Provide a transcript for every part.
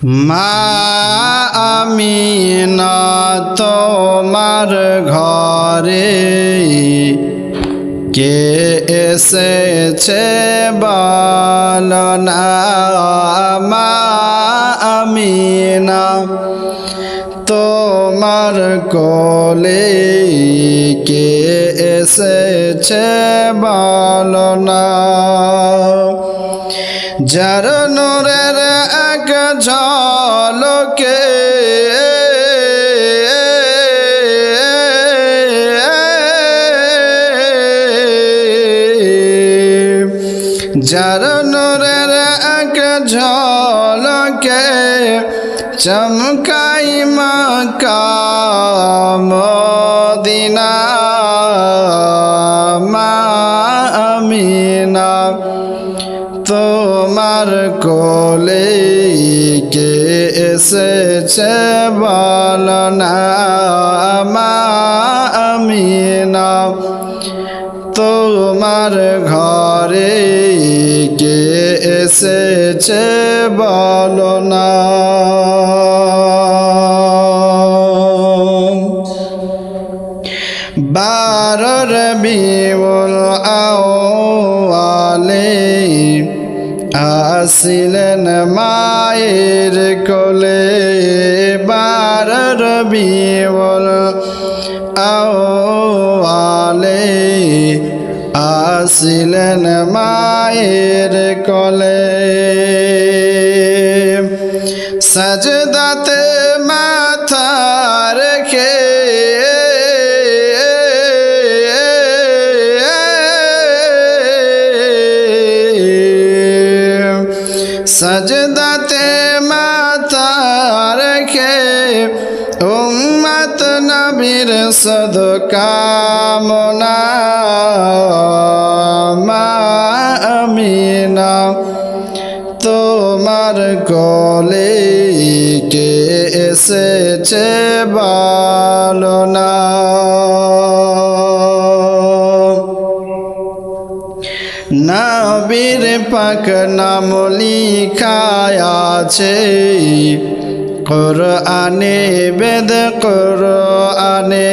মা আমিনা তোমার ঘরে কে এসেছে বলো না। মা আমিনা তোমার কোলে কে এসেছে বলো না। যার নূরের এক ঝলকে যার নূরের এক ঝলকে চমকাই মক্কা মদিনা। মা আমিনা তোমার কোলে কে এসেছে বলো না। মা আমিনা তোমার ঘরে কে এসেছে বলো না। বারর বিউল আওয়ালে আসিলেন মায়ের কোলে। বারর বিউল আওয়ালে আসিলেন মায়ের কোলে। সাজদাতে মাথা রেখে সজদাতে মাথা রেখে উম্মত নবীর সদকামনা। মা আমিনা তোমার কোলে কে এসেছে বলো না। নবীর পাক নাম লিখা আছে কুরআনে বেদ কুরআনে।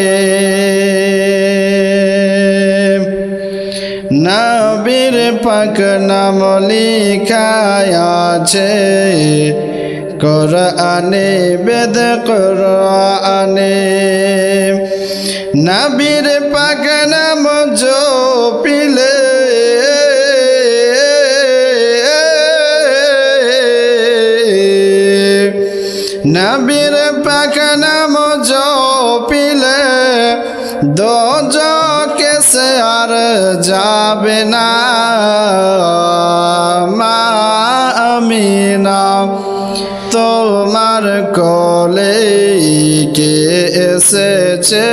নবীর পাক নাম লিখা আছে কুরআনে বেদ কুরআনে। নবীর পাক নাম জপিলে নবীর পাক নাম জপিলে দোজকে সে আর যাবে না। মা আমিনা তোমার কোলে কে এসেছে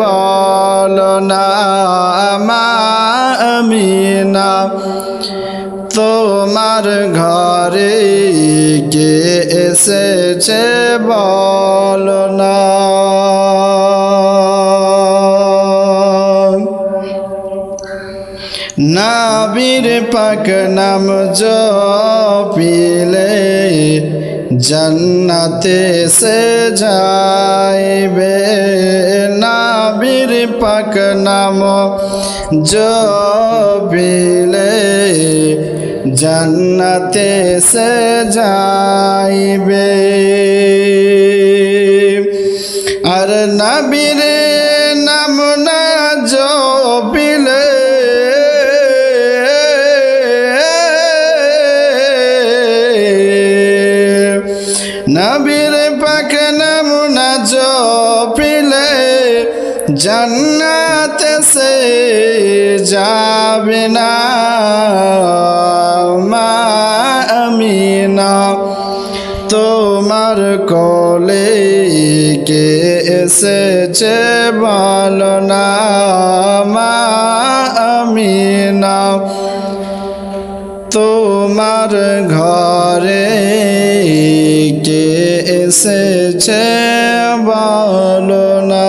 বলো না। মা আমিনা তোমার ঘরে কে এসেছে বলো না। নবীর পাক নাম জপিলে জান্নাতে সে যাইবে। নবীর পাক নাম জপিলে জান্নাতে সে যাইবে। আর নবীর নাম না জপিলে নবীর পাক নাম না জপিলে জান্নাতে সে যাবে না। মা আমিনা তোমার কোলে কে এসেছে বলো না। মা আমিনা তোমার ঘরে কে এসেছে বলো না।